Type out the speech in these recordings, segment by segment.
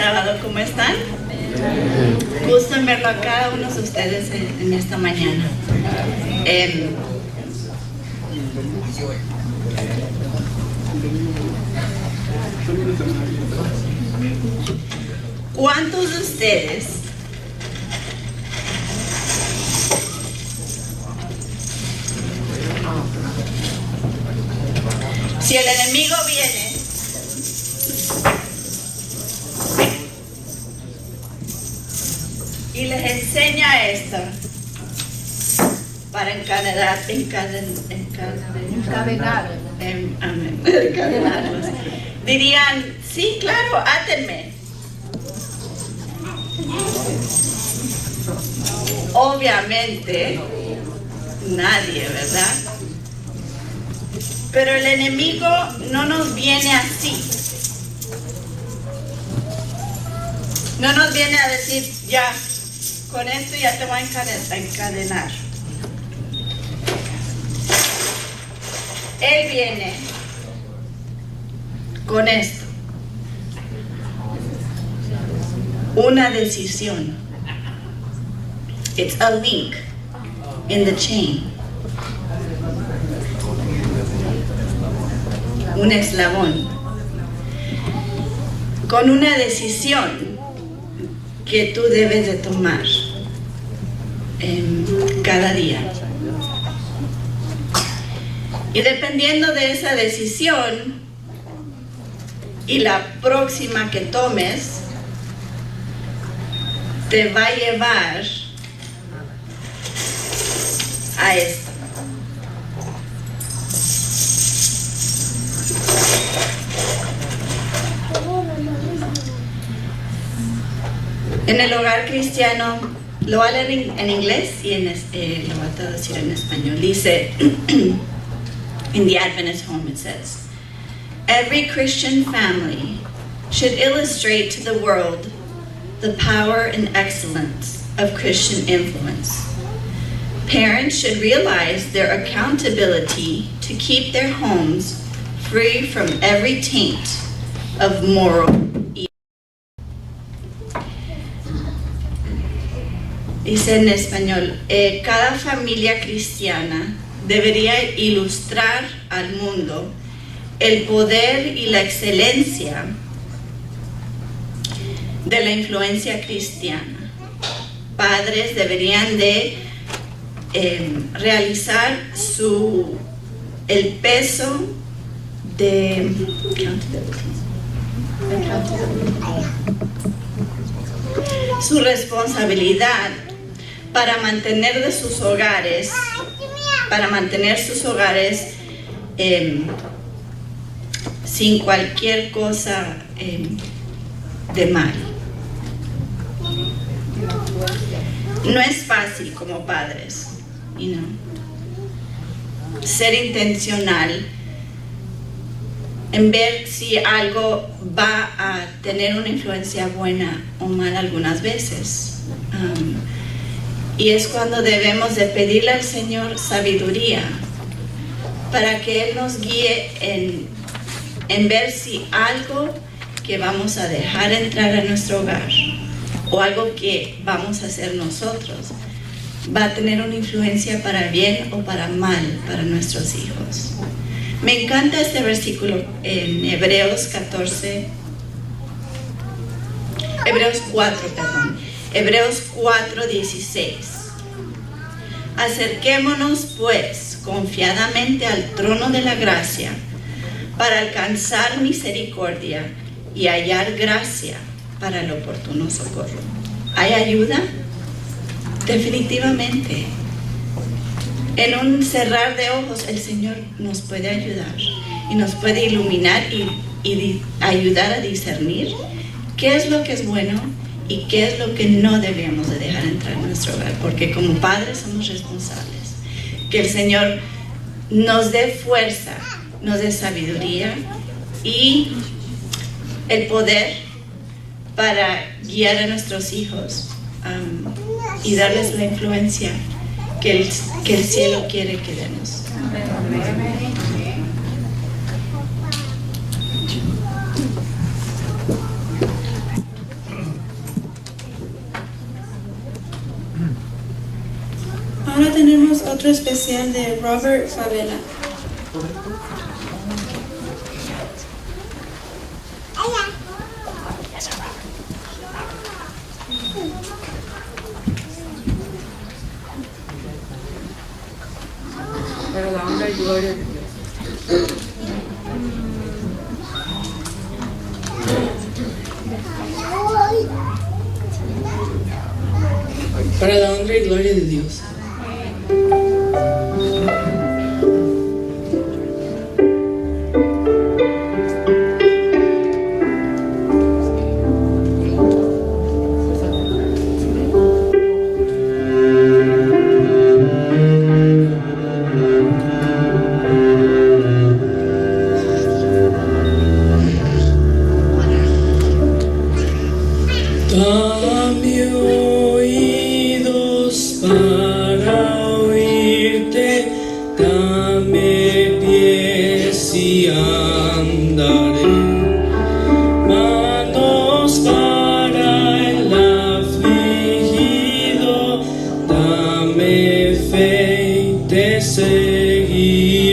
sábado, ¿cómo están? Gusto en verlo a cada uno de ustedes en esta mañana. ¿Cuántos de ustedes si el enemigo viene y les enseña esto para encadenarlos, dirían, sí, claro, átenme? Obviamente nadie, ¿verdad? Pero el enemigo no nos viene así. No nos viene a decir, ya, con esto ya te voy a encadenar. Él viene con esto. Una decisión. It's a link in the chain. Un eslabón. Con una decisión que tú debes de tomar cada día. Y dependiendo de esa decisión y la próxima que tomes, te va a llevar a esto. En el hogar cristiano, lo voy a leer en inglés y lo voy a traducir en español. Dice, in the Adventist home it says, every Christian family should illustrate to the world the power and excellence of Christian influence. Parents should realize their accountability to keep their homes free from every taint of moral evil. Dice en español, cada familia cristiana debería ilustrar al mundo el poder y la excelencia de la influencia cristiana. Padres deberían de realizar el peso de su responsabilidad para mantener sus hogares sin cualquier cosa de mal. No es fácil como padres, ser intencional en ver si algo va a tener una influencia buena o mala algunas veces. Y es cuando debemos de pedirle al Señor sabiduría para que Él nos guíe en ver si algo que vamos a dejar entrar a nuestro hogar o algo que vamos a hacer nosotros va a tener una influencia para bien o para mal para nuestros hijos. Me encanta este versículo en Hebreos 4:16. Acerquémonos pues confiadamente al trono de la gracia para alcanzar misericordia y hallar gracia para el oportuno socorro. ¿Hay ayuda? Definitivamente. En un cerrar de ojos el Señor nos puede ayudar y nos puede iluminar y ayudar a discernir qué es lo que es bueno y qué es lo que no debemos de dejar entrar en nuestro hogar, porque como padres somos responsables. Que el Señor nos dé fuerza, nos dé sabiduría y el poder para guiar a nuestros hijos y darles la influencia que el cielo quiere que demos. otro especial de Robert Favela. Para la honra y gloria de Dios. Para la honra y gloria de Dios. Dame oídos para oírte, dame pies y andaré, manos para el afligido, dame fe y te seguiré.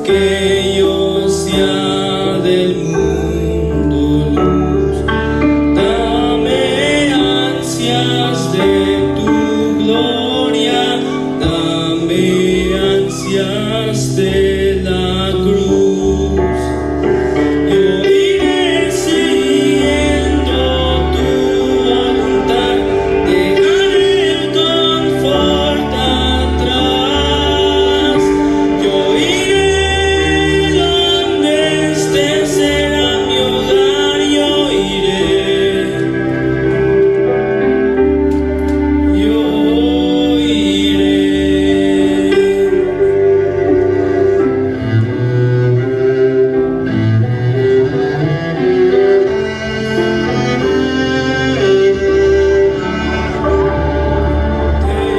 Que yo sea del mundo luz, dame ansias de tu gloria, dame ansias de la cruz. Yo iré siguiendo tu voluntad, dejaré el confort atrás. Yo iré será mi hogar, yo iré, yo iré.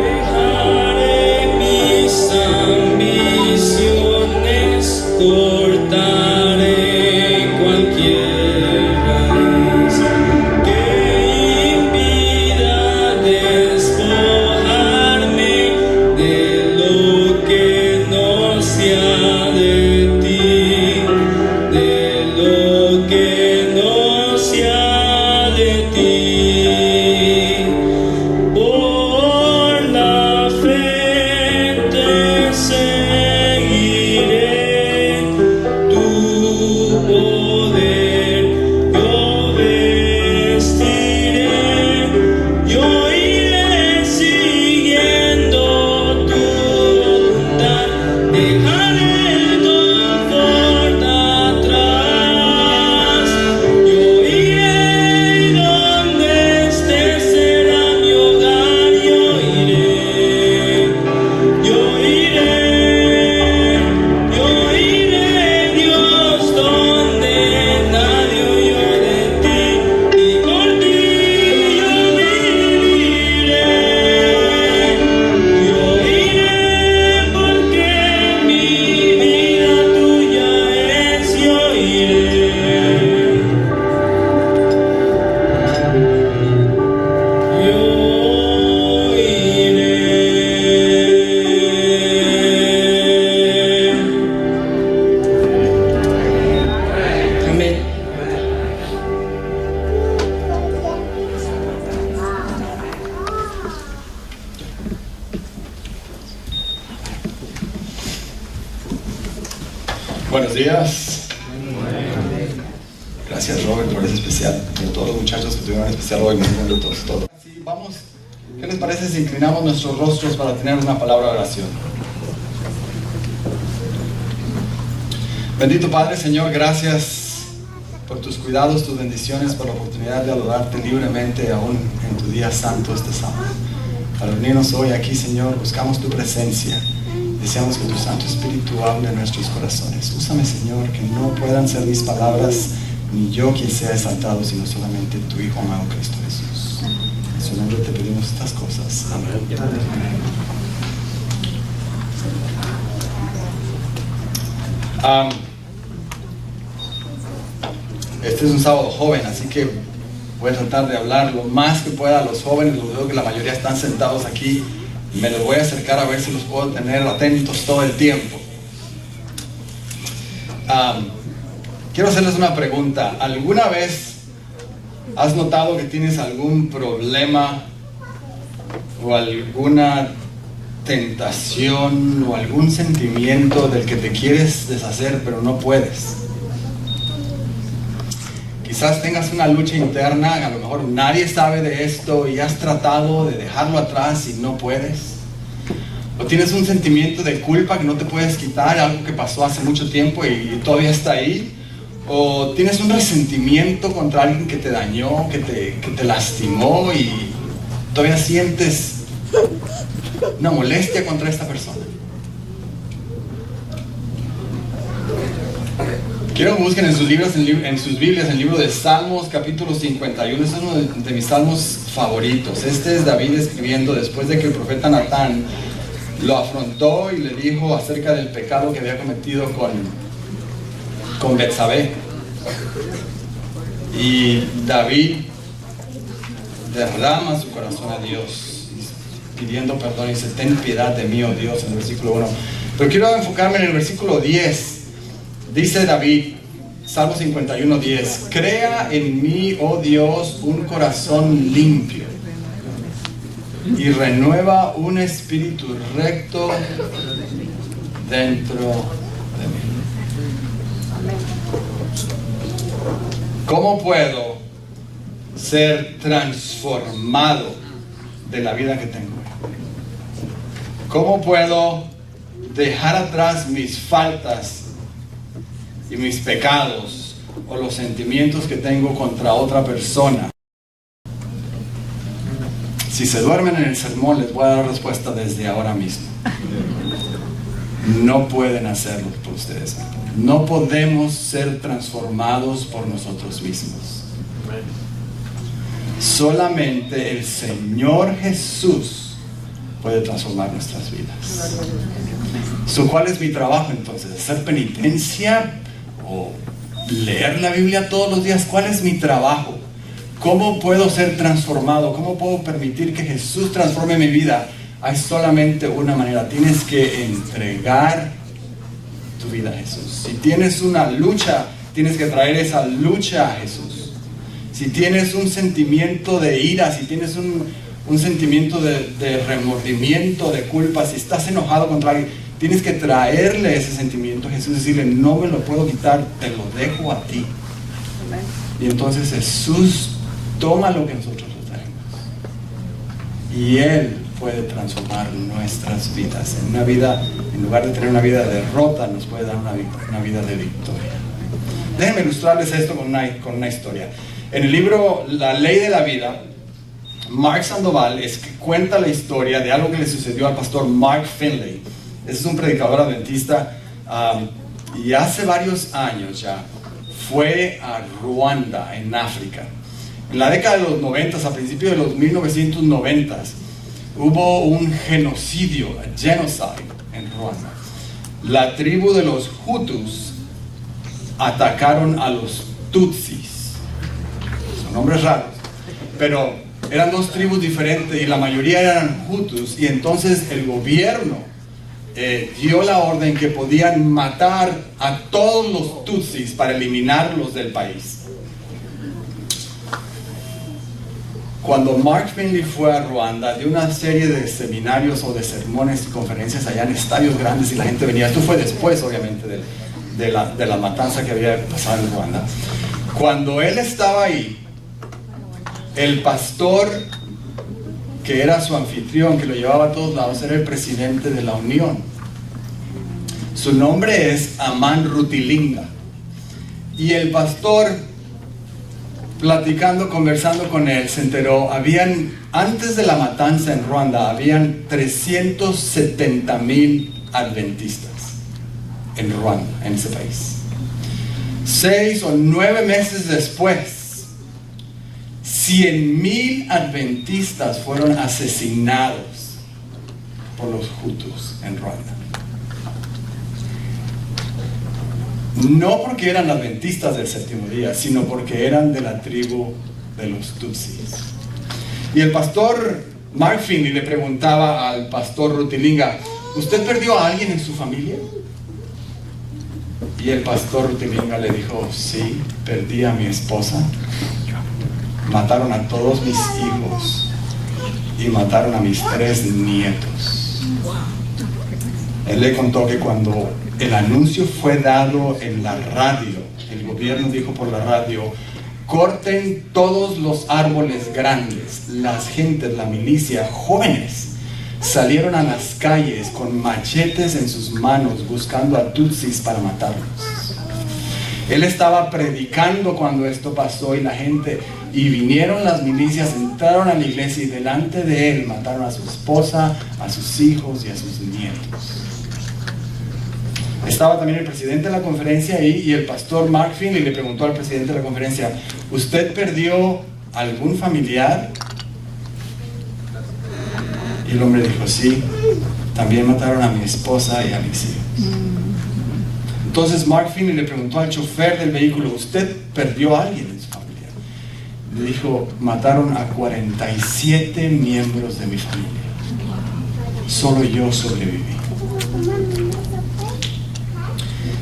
Dejaré mis ambiciones cortar cualquier raíz que impida despojarme de lo que no sea de ti, de lo que no sea de ti. Por la fe te seguiré, tu poder yo vestiré, yo iré siguiendo tu voluntad, dejaré el confort atrás. Yo iré donde estés, será mi hogar, yo iré, yo iré. Yo iré, Dios, donde nadie oyó de ti, y por ti yo viviré. Yo iré porque mi vida tuya es, yo iré. Yo iré. Amén. Buenos días. Gracias, Robert, por ese especial. Y a todos los muchachos que tuvieron especial hoy, muy bonitos todos. Así, vamos. ¿Qué les parece si inclinamos nuestros rostros para tener una palabra de oración? Bendito Padre, Señor, gracias por tus cuidados, tus bendiciones, por la oportunidad de adorarte libremente aún en tu día santo este sábado. Para unirnos hoy aquí, Señor, buscamos tu presencia. Deseamos que tu Santo Espíritu hable en nuestros corazones. Úsame, Señor, que no puedan ser mis palabras ni yo quien sea exaltado, sino solamente tu Hijo amado Cristo Jesús. En su nombre te pedimos estas cosas. Amén. Este es un sábado joven, así que voy a tratar de hablar lo más que pueda a los jóvenes. Los veo que la mayoría están sentados aquí. Me los voy a acercar a ver si los puedo tener atentos todo el tiempo. Quiero hacerles una pregunta. ¿Alguna vez has notado que tienes algún problema o alguna tentación o algún sentimiento del que te quieres deshacer pero no puedes? Quizás tengas una lucha interna, a lo mejor nadie sabe de esto y has tratado de dejarlo atrás y no puedes. O tienes un sentimiento de culpa que no te puedes quitar, algo que pasó hace mucho tiempo y todavía está ahí. O tienes un resentimiento contra alguien que te dañó, que te lastimó y todavía sientes una molestia contra esta persona. Quiero que busquen en sus libros, en sus Biblias, el libro de Salmos, capítulo 51. Este es uno de mis salmos favoritos. Este es David escribiendo después de que el profeta Natán lo afrontó y le dijo acerca del pecado que había cometido con Betsabé. Y David derrama su corazón a Dios, pidiendo perdón, y dice: ten piedad de mí, oh Dios, en el versículo 1. Pero quiero enfocarme en el versículo 10. Dice David, Salmo 51, 10: crea en mí, oh Dios, un corazón limpio y renueva un espíritu recto dentro de mí. ¿Cómo puedo ser transformado de la vida que tengo? ¿Cómo puedo dejar atrás mis faltas y mis pecados o los sentimientos que tengo contra otra persona? Si se duermen en el sermón, les voy a dar respuesta desde ahora mismo. No pueden hacerlo por ustedes. No podemos ser transformados por nosotros mismos. Solamente el Señor Jesús puede transformar nuestras vidas. ¿Cuál es mi trabajo entonces? ¿Hacer penitencia o leer la Biblia todos los días? ¿Cuál es mi trabajo? ¿Cómo puedo ser transformado? ¿Cómo puedo permitir que Jesús transforme mi vida? Hay solamente una manera: tienes que entregar tu vida a Jesús. Si tienes una lucha, tienes que traer esa lucha a Jesús. Si tienes un sentimiento de ira, si tienes un sentimiento de remordimiento, de culpa, si estás enojado contra alguien, tienes que traerle ese sentimiento a Jesús y decirle: no me lo puedo quitar, te lo dejo a ti. Y entonces Jesús toma lo que nosotros le traemos y Él puede transformar nuestras vidas en una vida, en lugar de tener una vida de derrota, nos puede dar una vida de victoria. Déjenme ilustrarles esto con una historia. En el libro La Ley de la Vida, Mark Sandoval cuenta la historia de algo que le sucedió al pastor Mark Finley. Ese es un predicador adventista, y hace varios años ya fue a Ruanda, en África. En la década de los 90, a principios de los 1990, hubo un genocidio, genocide, en Ruanda. La tribu de los Hutus atacaron a los Tutsis. Son nombres raros, pero eran dos tribus diferentes y la mayoría eran Hutus, y entonces el gobierno dio la orden que podían matar a todos los Tutsis para eliminarlos del país. Cuando Mark Finley fue a Ruanda, dio una serie de seminarios o de sermones y conferencias allá en estadios grandes y la gente venía. Esto fue después, obviamente, de la matanza que había pasado en Ruanda. Cuando él estaba ahí, el pastor que era su anfitrión, que lo llevaba a todos lados, era el presidente de la Unión. Su nombre es Aman Rutilinga. Y el pastor, platicando, conversando con él, se enteró, antes de la matanza en Ruanda, habían 370,000 adventistas en Ruanda, en ese país. 6 o 9 meses después, 100,000 adventistas fueron asesinados por los Hutus en Ruanda. no porque eran adventistas del séptimo día, sino porque eran de la tribu de los Tutsis. Y el pastor Mark Finley le preguntaba al pastor Rutilinga, ¿usted perdió a alguien en su familia? Y el pastor Rutilinga le dijo, sí, perdí a mi esposa, mataron a todos mis hijos y mataron a mis 3 nietos. Él le contó que cuando el anuncio fue dado en la radio, el gobierno dijo por la radio, corten todos los árboles grandes. Las gentes, la milicia, jóvenes, salieron a las calles con machetes en sus manos buscando a tutsis para matarlos. Él estaba predicando cuando esto pasó y vinieron las milicias, entraron a la iglesia y delante de él mataron a su esposa, a sus hijos y a sus nietos. Estaba también el presidente de la conferencia ahí y el pastor Mark Finley le preguntó al presidente de la conferencia, ¿usted perdió algún familiar? Y el hombre dijo, sí, también mataron a mi esposa y a mis hijos. Entonces Mark Finley le preguntó al chofer del vehículo, ¿usted perdió a alguien en su familia? Le dijo, mataron a 47 miembros de mi familia. Solo yo sobreviví.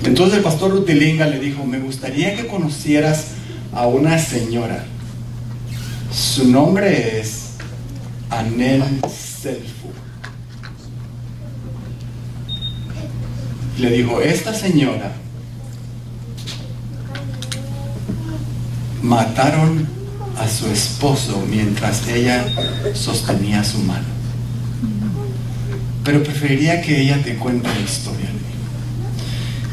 Entonces el pastor Rutilinga le dijo, me gustaría que conocieras a una señora. Su nombre es Anel Selfu. Le dijo, esta señora mataron a su esposo mientras ella sostenía su mano. Pero preferiría que ella te cuente la historia.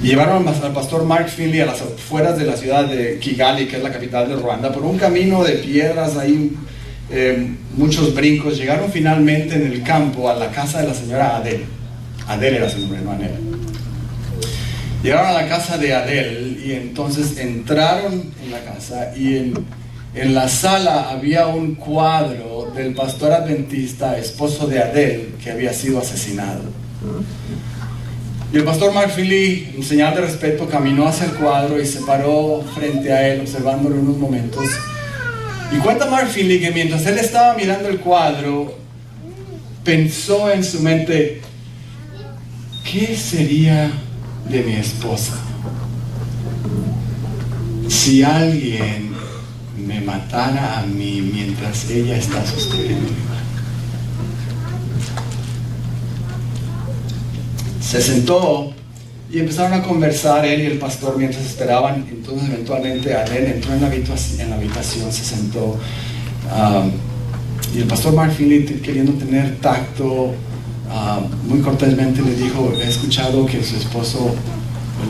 Y llevaron al pastor Mark Finley a las afueras de la ciudad de Kigali, que es la capital de Ruanda, por un camino de piedras, ahí muchos brincos. Llegaron finalmente en el campo a la casa de la señora Adel. Adel era su nombre, no Anel. Llegaron a la casa de Adel y entonces entraron en la casa y en la sala había un cuadro del pastor adventista, esposo de Adel, que había sido asesinado. Y el pastor Mark Finley, en señal de respeto, caminó hacia el cuadro y se paró frente a él, observándolo unos momentos. Y cuenta Mark Finley que mientras él estaba mirando el cuadro, pensó en su mente, ¿qué sería de mi esposa si alguien me matara a mí mientras ella está sosteniendo mi mano? Se sentó y empezaron a conversar él y el pastor mientras esperaban. Entonces eventualmente Adel entró en la habitación, se sentó y el pastor Mark Finley, queriendo tener tacto, muy cortésmente le dijo, he escuchado que su esposo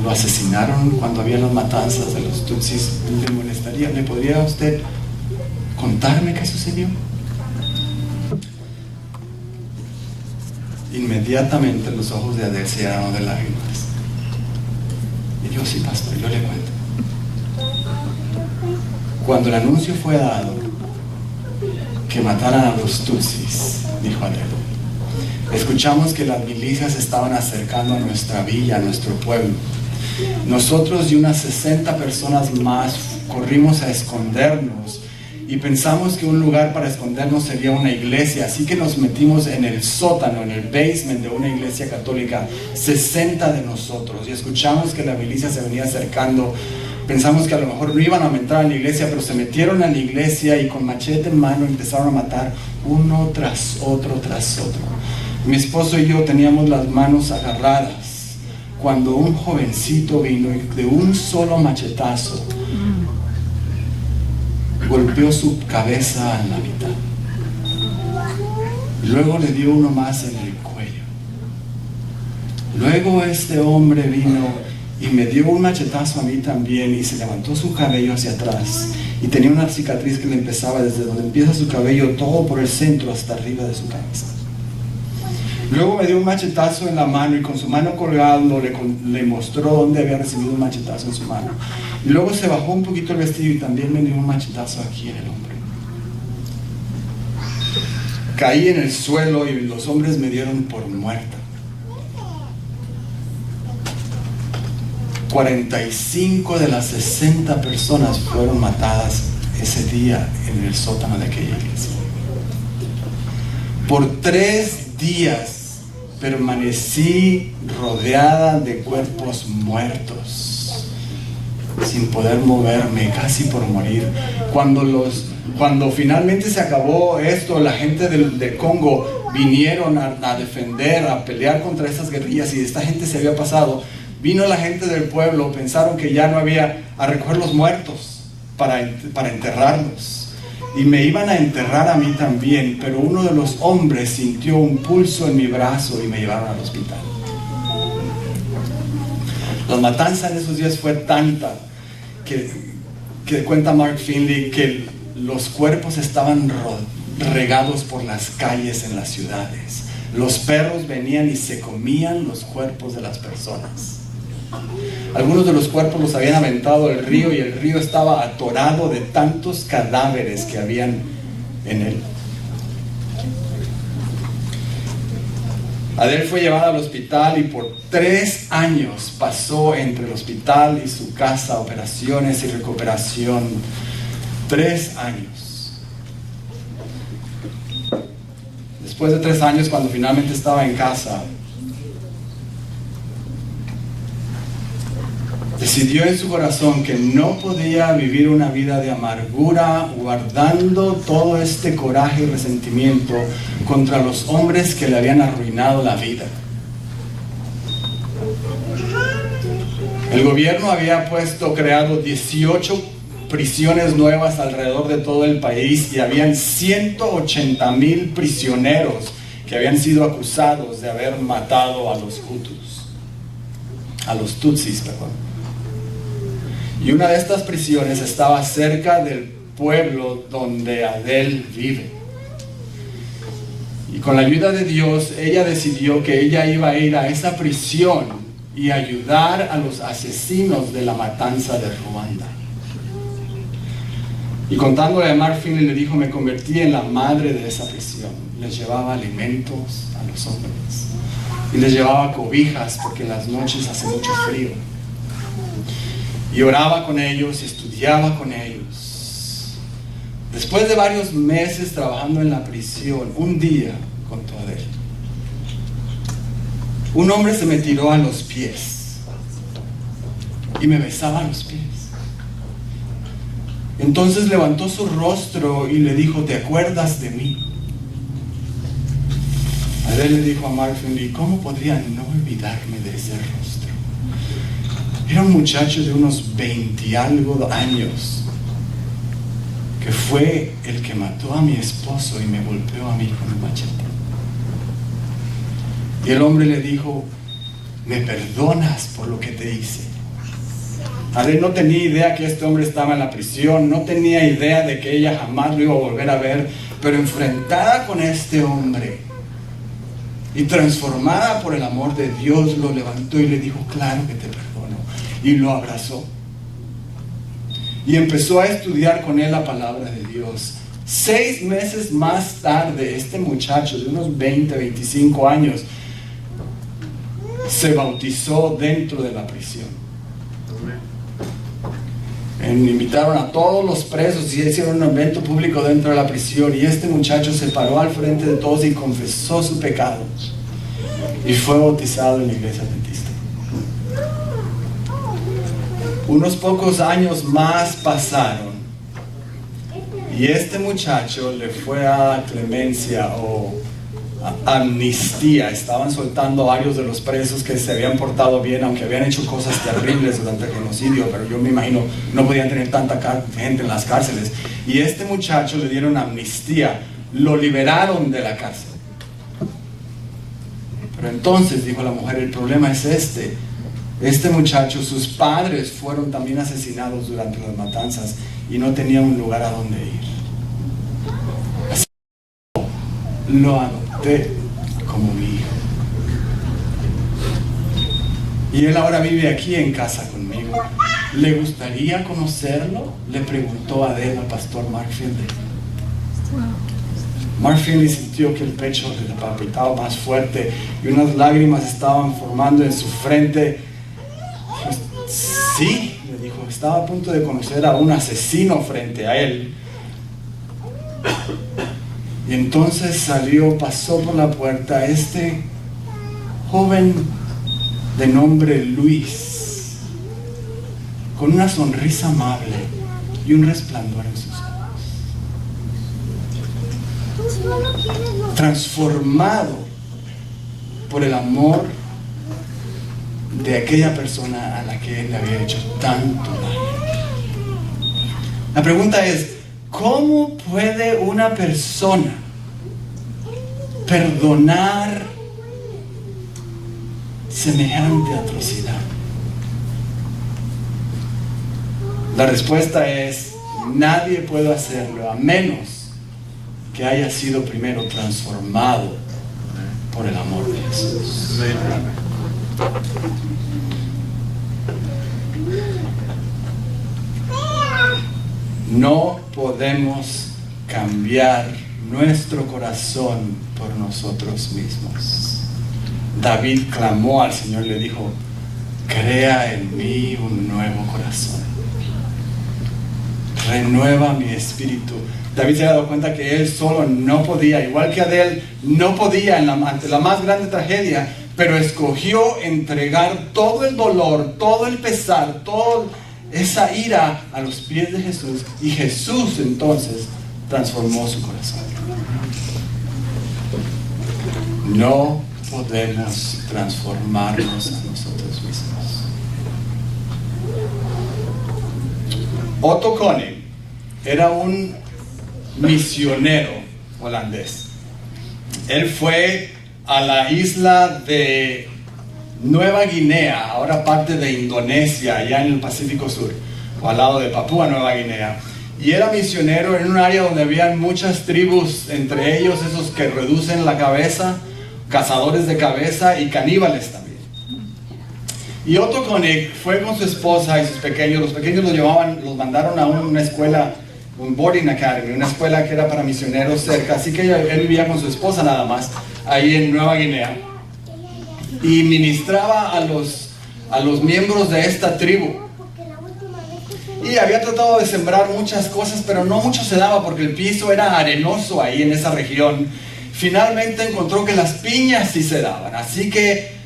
lo asesinaron cuando había las matanzas de los tutsis. ¿Le molestaría? ¿Le podría usted contarme qué sucedió? Inmediatamente los ojos de Adel se llenaron de lágrimas. Y yo, sí, pastor, yo le cuento. Cuando el anuncio fue dado que mataran a los tutsis, dijo Adel, escuchamos que las milicias estaban acercando a nuestra villa, a nuestro pueblo. Nosotros y unas 60 personas más corrimos a escondernos y pensamos que un lugar para escondernos sería una iglesia, así que nos metimos en el sótano, en el basement de una iglesia católica, 60 de nosotros, y escuchamos que la milicia se venía acercando. Pensamos que a lo mejor no iban a entrar en la iglesia, pero se metieron a la iglesia y con machete en mano empezaron a matar uno tras otro tras otro. Mi esposo y yo teníamos las manos agarradas cuando un jovencito vino y de un solo machetazo golpeó su cabeza en la mitad. Luego le dio uno más en el cuello. Luego este hombre vino y me dio un machetazo a mí también y se levantó su cabello hacia atrás y tenía una cicatriz que le empezaba desde donde empieza su cabello todo por el centro hasta arriba de su cabeza. Luego me dio un machetazo en la mano y con su mano colgando le mostró dónde había recibido un machetazo en su mano. Y luego se bajó un poquito el vestido y también me dio un machetazo aquí en el hombro. Caí en el suelo y los hombres me dieron por muerta. 45 de las 60 personas fueron matadas ese día en el sótano de aquella iglesia. Por 3 días permanecí rodeada de cuerpos muertos, sin poder moverme, casi por morir. Cuando finalmente se acabó esto, la gente del Congo vinieron a defender, a pelear contra esas guerrillas, y esta gente se había pasado. Vino la gente del pueblo, pensaron que ya no había, a recoger los muertos para enterrarlos. Y me iban a enterrar a mí también, pero uno de los hombres sintió un pulso en mi brazo y me llevaron al hospital. La matanza en esos días fue tanta que cuenta Mark Finley que los cuerpos estaban regados por las calles en las ciudades. Los perros venían y se comían los cuerpos de las personas. Algunos de los cuerpos los habían aventado al río, y el río estaba atorado de tantos cadáveres que habían en él. Adele fue llevada al hospital y por 3 años pasó entre el hospital y su casa, operaciones y recuperación. 3 años. Después de 3 años, cuando finalmente estaba en casa, decidió en su corazón que no podía vivir una vida de amargura, guardando todo este coraje y resentimiento contra los hombres que le habían arruinado la vida. El gobierno había creado 18 prisiones nuevas alrededor de todo el país, y habían 180,000 prisioneros que habían sido acusados de haber matado a los Tutsis, perdón. Y una de estas prisiones estaba cerca del pueblo donde Adele vive. Y con la ayuda de Dios, ella decidió que ella iba a ir a esa prisión y ayudar a los asesinos de la matanza de Ruanda. Y contándole a Mark Finley, le dijo: me convertí en la madre de esa prisión. Les llevaba alimentos a los hombres y les llevaba cobijas, porque en las noches hace mucho frío. Y oraba con ellos y estudiaba con ellos. Después de varios meses trabajando en la prisión, un día, contó Adele, un hombre se me tiró a los pies y me besaba los pies. Entonces levantó su rostro y le dijo: ¿te acuerdas de mí? Adele le dijo a Mark Finley: ¿cómo podría no olvidarme de ese rostro? Era un muchacho de unos 20 y algo años, que fue el que mató a mi esposo y me golpeó a mí con un machete. Y el hombre le dijo: ¿me perdonas por lo que te hice? Adele no tenía idea que este hombre estaba en la prisión, no tenía idea de que ella jamás lo iba a volver a ver, pero enfrentada con este hombre y transformada por el amor de Dios, lo levantó y le dijo: claro que te perdono. Y lo abrazó y empezó a estudiar con él la palabra de Dios. 6 meses más tarde, este muchacho de unos 20, 25 años se bautizó dentro de la prisión. Invitaron a todos los presos y hicieron un evento público dentro de la prisión, y este muchacho se paró al frente de todos y confesó su pecado y fue bautizado en la iglesia adventista. Unos pocos años más pasaron y este muchacho le fue a clemencia o amnistía. Estaban soltando a varios de los presos que se habían portado bien, aunque habían hecho cosas terribles durante el genocidio, pero yo me imagino no podían tener tanta gente en las cárceles. Y este muchacho le dieron amnistía, lo liberaron de la cárcel. Pero entonces dijo la mujer: el problema es este muchacho, sus padres fueron también asesinados durante las matanzas y no tenía un lugar a donde ir. Así lo adopté como mi hijo. Y él ahora vive aquí en casa conmigo. ¿Le gustaría conocerlo?, le preguntó Adele al pastor Mark Finley. Mark Finley sintió que el pecho le palpitaba más fuerte y unas lágrimas estaban formando en su frente. Pues, sí, le dijo, estaba a punto de conocer a un asesino frente a él. Y entonces salió, pasó por la puerta este joven de nombre Luis, con una sonrisa amable y un resplandor en sus ojos, transformado por el amor de aquella persona a la que él le había hecho tanto daño. La pregunta es, ¿cómo puede una persona perdonar semejante atrocidad? La respuesta es, nadie puede hacerlo a menos que haya sido primero transformado por el amor de Jesús. No podemos cambiar nuestro corazón por nosotros mismos. David clamó al Señor y le dijo, crea en mí un nuevo corazón. Renueva mi espíritu. David se ha dado cuenta que él solo no podía, igual que Adel, no podía ante la más grande tragedia, pero escogió entregar todo el dolor, todo el pesar, toda esa ira a los pies de Jesús, y Jesús entonces transformó su corazón. No podemos transformarnos a nosotros mismos. Otto Koning era un misionero holandés. Él fue a la isla de Nueva Guinea, ahora parte de Indonesia, allá en el Pacífico Sur, o al lado de Papúa Nueva Guinea. Y era misionero en un área donde habían muchas tribus, entre ellos esos que reducen la cabeza, cazadores de cabeza y caníbales también. Y Otto Koning fue con su esposa y sus pequeños. Los pequeños los mandaron a una escuela, un boarding academy, una escuela que era para misioneros cerca. Así que él vivía con su esposa nada más, ahí en Nueva Guinea. Y ministraba a los miembros de esta tribu. Y había tratado de sembrar muchas cosas, pero no mucho se daba porque el piso era arenoso ahí en esa región. Finalmente encontró que las piñas sí se daban, así que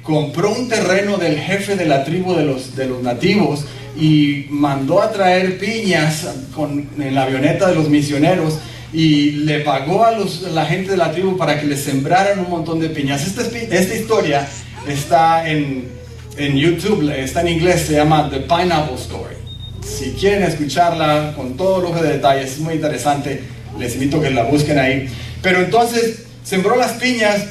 compró un terreno del jefe de la tribu de los nativos y mandó a traer piñas en la avioneta de los misioneros y le pagó a la gente de la tribu para que le sembraran un montón de piñas. Esta historia está en YouTube, está en inglés, se llama The Pineapple Story. Si quieren escucharla con todo lujo de detalles, es muy interesante, les invito a que la busquen ahí. Pero entonces sembró las piñas,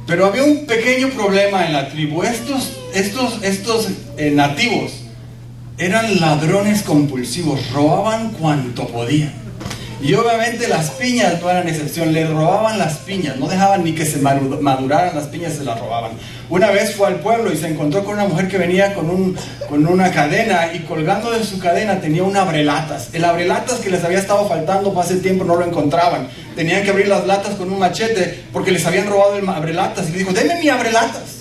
pero había un pequeño problema en la tribu. Estos nativos eran ladrones compulsivos, robaban cuanto podían. Y obviamente las piñas no eran excepción, le robaban las piñas, no dejaban ni que se maduraran las piñas, se las robaban. Una vez fue al pueblo y se encontró con una mujer que venía con una cadena, y colgando de su cadena tenía un abrelatas. El abrelatas que les había estado faltando hace tiempo no lo encontraban. Tenían que abrir las latas con un machete porque les habían robado el abrelatas, y le dijo, denme mi abrelatas.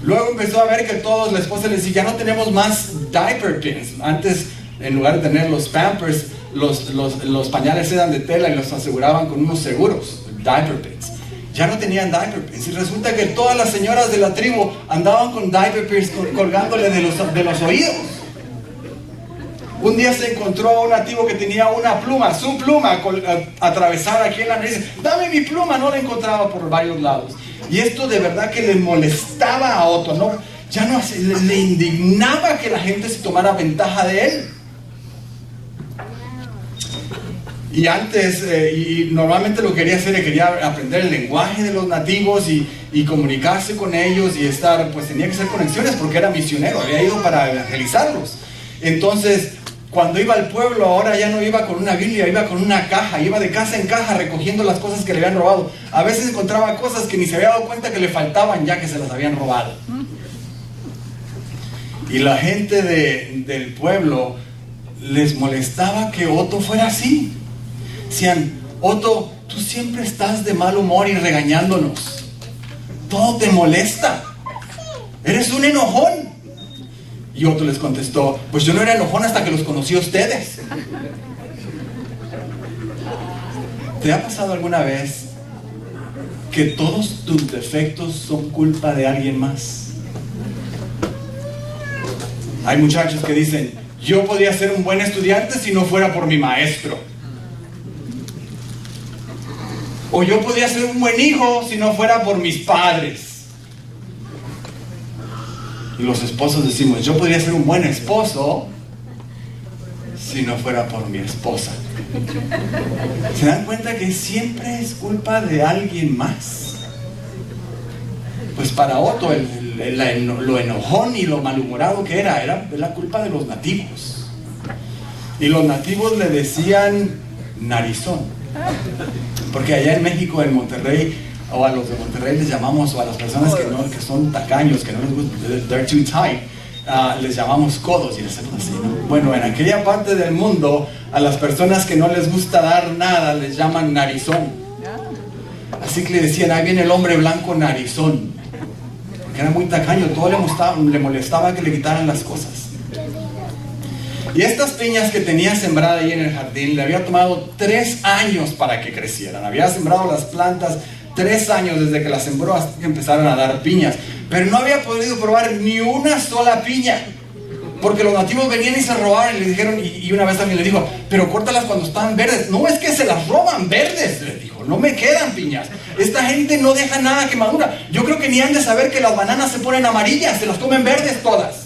Luego empezó a ver que la esposa le decía, ya no tenemos más diaper pins. Antes, en lugar de tener los Pampers, los pañales eran de tela y los aseguraban con unos seguros, diaper pins. Ya no tenían diaper pins, y resulta que todas las señoras de la tribu andaban con diaper pins colgándole de los oídos. Un día se encontró a un nativo que tenía una pluma, su pluma atravesada aquí en la nariz. Dame mi pluma, no la encontraba por varios lados. Y esto de verdad que le molestaba a Otto, ¿no? Ya no le indignaba que la gente se tomara ventaja de él. Y antes, y normalmente lo que quería hacer, quería aprender el lenguaje de los nativos y comunicarse con ellos y estar, pues tenía que hacer conexiones porque era misionero, había ido para evangelizarlos. Entonces, cuando iba al pueblo, ahora ya no iba con una Biblia, iba con una caja, iba de casa en caja recogiendo las cosas que le habían robado. A veces encontraba cosas que ni se había dado cuenta que le faltaban ya que se las habían robado. Y la gente del pueblo les molestaba que Otto fuera así. Decían, Otto, tú siempre estás de mal humor y regañándonos. todo te molesta. Eres un enojón. Y Otto les contestó, pues yo no era enojón hasta que los conocí a ustedes. ¿Te ha pasado alguna vez que todos tus defectos son culpa de alguien más? Hay muchachos que dicen, yo podría ser un buen estudiante si no fuera por mi maestro. O yo podría ser un buen hijo si no fuera por mis padres. Y los esposos decimos, yo podría ser un buen esposo si no fuera por mi esposa. ¿Se dan cuenta que siempre es culpa de alguien más? Pues para Otto, lo enojón y lo malhumorado que era la culpa de los nativos. Y los nativos le decían narizón. Porque allá en México, en Monterrey, o a los de Monterrey les llamamos, o a las personas que son tacaños, que no les gusta, they're too tight, les llamamos codos y les hacemos así, ¿no? Bueno, en aquella parte del mundo, a las personas que no les gusta dar nada, les llaman narizón. Así que le decían, ahí viene el hombre blanco narizón. Porque era muy tacaño, todo le molestaba que le quitaran las cosas. Y estas piñas que tenía sembrada ahí en el jardín, le había tomado 3 años para que crecieran. Había sembrado las plantas 3 años desde que las sembró hasta que empezaron a dar piñas. Pero no había podido probar ni una sola piña. Porque los nativos venían y se robaban y le dijeron, y una vez también le dijo, pero córtalas cuando están verdes. No, es que se las roban verdes, le dijo, no me quedan piñas. Esta gente no deja nada que madura. Yo creo que ni han de saber que las bananas se ponen amarillas, se las comen verdes todas.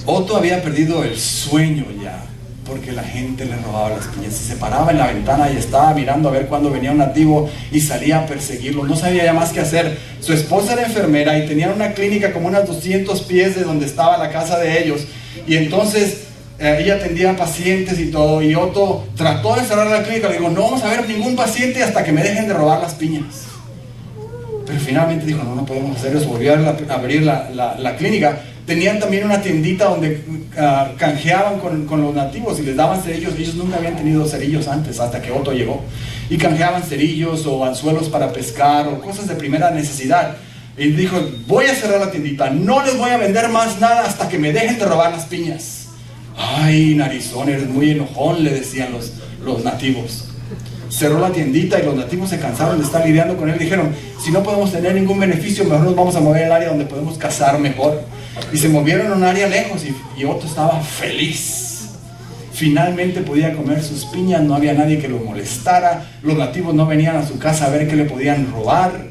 Otto había perdido el sueño ya, porque la gente le robaba las piñas. Se paraba en la ventana y estaba mirando a ver cuándo venía un nativo y salía a perseguirlo. No sabía ya más qué hacer. Su esposa era enfermera y tenían una clínica como unas 200 pies de donde estaba la casa de ellos. Y entonces ella atendía pacientes y todo. Y Otto trató de cerrar la clínica. Le dijo, no vamos a ver ningún paciente hasta que me dejen de robar las piñas. Pero finalmente dijo, no podemos hacer eso. Volvió a abrir la clínica. Tenían también una tiendita donde canjeaban con los nativos y les daban cerillos. Ellos nunca habían tenido cerillos antes, hasta que Otto llegó. Y canjeaban cerillos o anzuelos para pescar o cosas de primera necesidad. Y dijo, voy a cerrar la tiendita, no les voy a vender más nada hasta que me dejen de robar las piñas. Ay, narizón, eres muy enojón, le decían los nativos. Cerró la tiendita y los nativos se cansaron de estar lidiando con él. Dijeron, si no podemos tener ningún beneficio, mejor nos vamos a mover al área donde podemos cazar mejor. Y se movieron a un área lejos y Otto estaba feliz. Finalmente podía comer sus piñas, no había nadie que lo molestara. Los nativos no venían a su casa a ver qué le podían robar.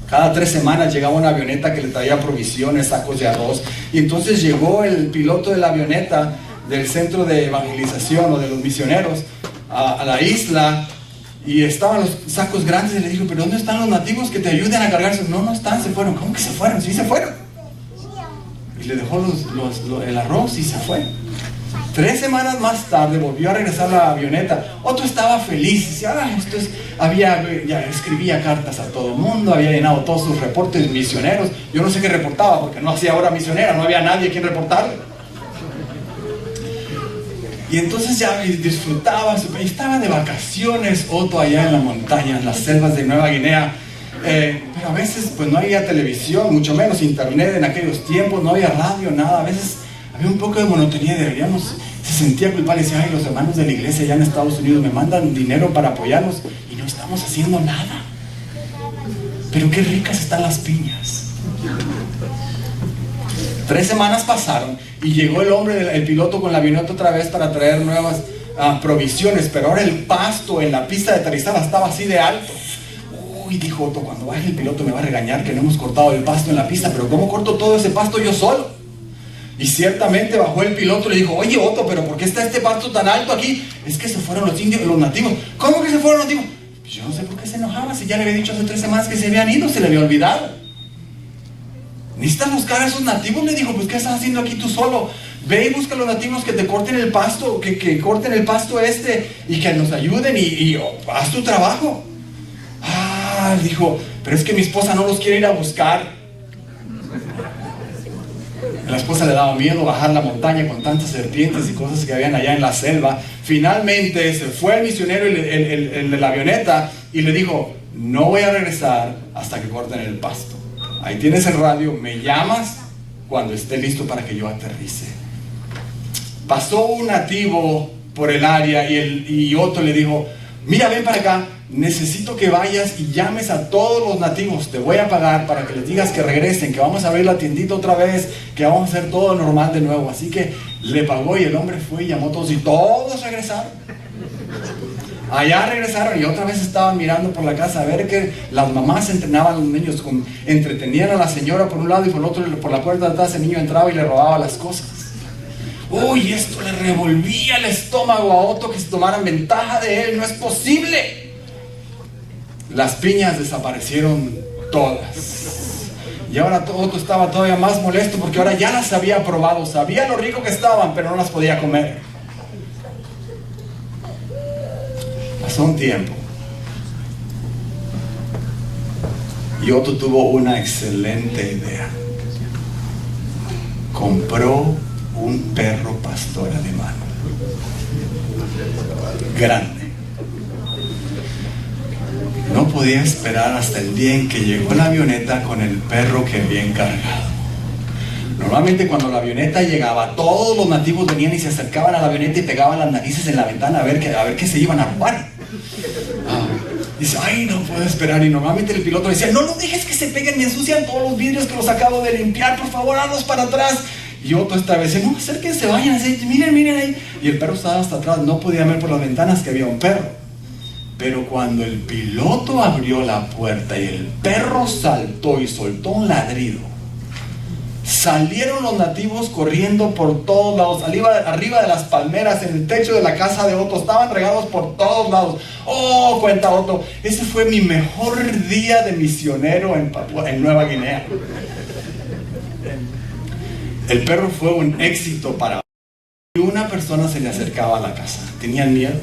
Cada 3 semanas llegaba una avioneta que le traía provisiones, sacos de arroz. Y entonces llegó el piloto de la avioneta del centro de evangelización o de los misioneros a la isla. Y estaban los sacos grandes y le dijo, pero ¿dónde están los nativos que te ayuden a cargarse? No están, se fueron. ¿Cómo que se fueron? Sí, se fueron. Y le dejó el arroz y se fue. 3 semanas más tarde volvió a regresar a la avioneta. Otto estaba feliz. Decía, ya escribía cartas a todo el mundo, había llenado todos sus reportes misioneros. Yo no sé qué reportaba porque no hacía hora misionera, no había nadie a quien reportarle. Y entonces ya disfrutaba, estaba de vacaciones Otto allá en la montaña, en las selvas de Nueva Guinea. Pero a veces pues no había televisión, mucho menos internet en aquellos tiempos, no había radio, nada. A veces había un poco de monotonía, se sentía culpable, decía, ay, los hermanos de la iglesia allá en Estados Unidos me mandan dinero para apoyarlos y no estamos haciendo nada. Pero qué ricas están las piñas. 3 semanas pasaron y llegó el piloto con la avioneta otra vez para traer nuevas provisiones, pero ahora el pasto en la pista de aterrizaje estaba así de alto. Uy, dijo Otto, cuando baje el piloto me va a regañar que no hemos cortado el pasto en la pista, pero ¿cómo corto todo ese pasto yo solo? Y ciertamente bajó el piloto y le dijo, oye Otto, pero ¿por qué está este pasto tan alto aquí? Es que se fueron los indios, los nativos. ¿Cómo que se fueron los nativos? Pues yo no sé por qué se enojaba, si ya le había dicho hace 3 semanas que se habían ido, se le había olvidado. ¿Necesitas buscar a esos nativos? Le dijo, pues ¿qué estás haciendo aquí tú solo? Ve y busca a los nativos que te corten el pasto, que corten el pasto y que nos ayuden y haz tu trabajo. Dijo, pero es que mi esposa no los quiere ir a buscar. la esposa le daba miedo bajar la montaña con tantas serpientes y cosas que habían allá en la selva. Finalmente se fue el misionero, el de la avioneta, y le dijo: no voy a regresar hasta que corten el pasto. Ahí tienes el radio, me llamas cuando esté listo para que yo aterrice. Pasó un nativo por el área y Otto le dijo: mira, ven para acá, necesito que vayas y llames a todos los nativos, te voy a pagar para que les digas que regresen, que vamos a abrir la tiendita otra vez, que vamos a hacer todo normal de nuevo. Así que le pagó y el hombre fue y llamó a todos y todos regresaron. Allá regresaron y otra vez estaban mirando por la casa a ver que las mamás entrenaban a los niños, entretenían a la señora por un lado y por el otro, por la puerta de atrás el niño entraba y le robaba las cosas. Uy, esto le revolvía el estómago a Otto, que se tomaran ventaja de él. No es posible. Las piñas desaparecieron todas. Y ahora Otto estaba todavía más molesto porque ahora ya las había probado, sabía lo rico que estaban, pero no las podía comer. Pasó un tiempo y Otto tuvo una excelente idea. Compró un perro pastor alemán grande. No podía esperar hasta el día en que llegó la avioneta con el perro que había encargado. Normalmente cuando la avioneta llegaba, todos los nativos venían y se acercaban a la avioneta y pegaban las narices en la ventana a ver qué se iban a robar. Dice: ay, no puedo esperar. Y normalmente el piloto decía: no dejes que se peguen, me ensucian todos los vidrios que los acabo de limpiar, por favor, hazlos para atrás. Y Otto esta vez decía: no, acérquense, vayan, miren ahí. Y el perro estaba hasta atrás, no podía ver por las ventanas que había un perro. Pero cuando el piloto abrió la puerta y el perro saltó y soltó un ladrido, salieron los nativos corriendo por todos lados, arriba de las palmeras, en el techo de la casa de Otto, estaban regados por todos lados. Oh, cuenta Otto, ese fue mi mejor día de misionero en Nueva Guinea. El perro fue un éxito para... Y una persona se le acercaba a la casa, tenían miedo.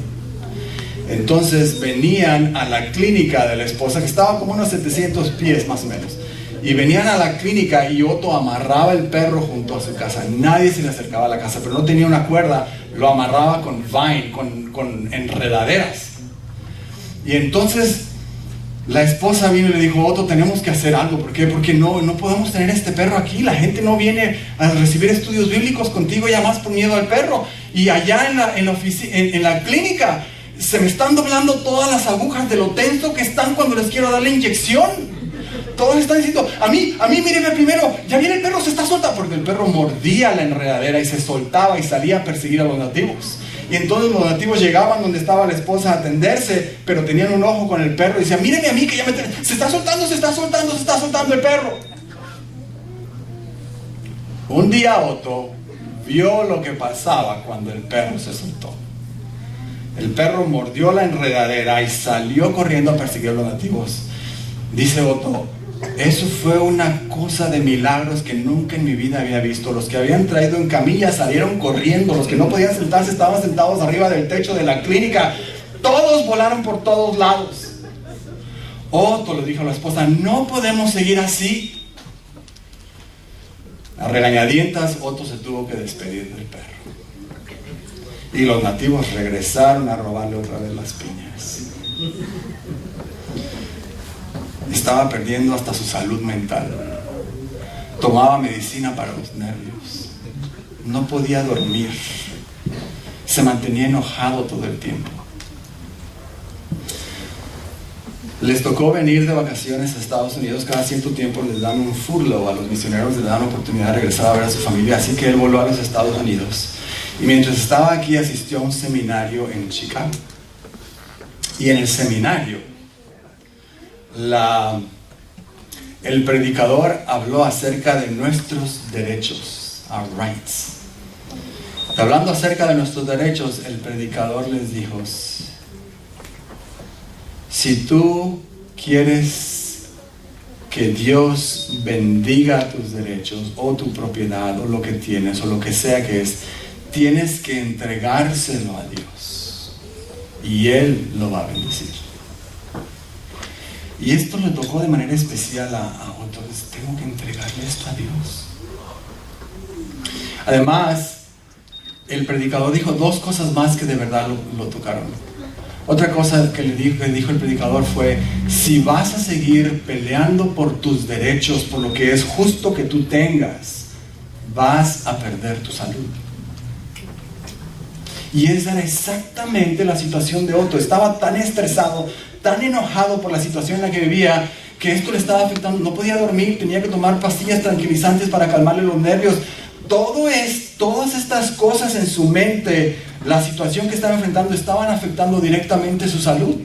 Entonces venían a la clínica de la esposa, que estaba como unos 700 pies más o menos. Y venían a la clínica y Otto amarraba el perro junto a su casa. Nadie se le acercaba a la casa, pero no tenía una cuerda. Lo amarraba con vine, con enredaderas. Y entonces la esposa vino y le dijo: Otto, tenemos que hacer algo. ¿Por qué? Porque no podemos tener este perro aquí. La gente no viene a recibir estudios bíblicos contigo ya más por miedo al perro. Y allá en la clínica se me están doblando todas las agujas de lo tenso que están cuando les quiero dar la inyección. Todos están diciendo: a mí, míreme primero, ya viene el perro, se está soltando. Porque el perro mordía la enredadera y se soltaba y salía a perseguir a los nativos. Y entonces los nativos llegaban donde estaba la esposa a atenderse, pero tenían un ojo con el perro y decían: míreme a mí que ya se está soltando el perro. Un día Otto vio lo que pasaba cuando el perro se soltó. El perro mordió la enredadera y salió corriendo a perseguir a los nativos. Dice Otto: eso fue una cosa de milagros que nunca en mi vida había visto. Los que habían traído en camilla salieron corriendo. Los que no podían sentarse estaban sentados arriba del techo de la clínica. Todos volaron por todos lados. Otto le dijo a la esposa: no podemos seguir así. A regañadientas, Otto se tuvo que despedir del perro. Y los nativos regresaron a robarle otra vez las piñas. Estaba perdiendo hasta su salud mental. Tomaba medicina para los nervios. No podía dormir. Se mantenía enojado todo el tiempo. Les tocó venir de vacaciones a Estados Unidos. Cada cierto tiempo les dan un furlough a los misioneros, les dan oportunidad de regresar a ver a su familia. Así que él voló a los Estados Unidos. Y mientras estaba aquí asistió a un seminario en Chicago. Y en el seminario el predicador habló acerca de nuestros derechos, our rights. Hablando acerca de nuestros derechos, el predicador les dijo: si tú quieres que Dios bendiga tus derechos o tu propiedad o lo que tienes o lo que sea que es, tienes que entregárselo a Dios y Él lo va a bendecir. Y esto le tocó de manera especial a Otto. Tengo que entregarle esto a Dios. Además, el predicador dijo dos cosas más que de verdad lo tocaron. Otra cosa que le dijo el predicador fue: si vas a seguir peleando por tus derechos, por lo que es justo que tú tengas, vas a perder tu salud. Y esa era exactamente la situación de Otto. Estaba tan estresado, tan enojado por la situación en la que vivía, que esto le estaba afectando. No podía dormir, tenía que tomar pastillas tranquilizantes para calmarle los nervios. Todas estas cosas en su mente, la situación que estaba enfrentando, estaban afectando directamente su salud.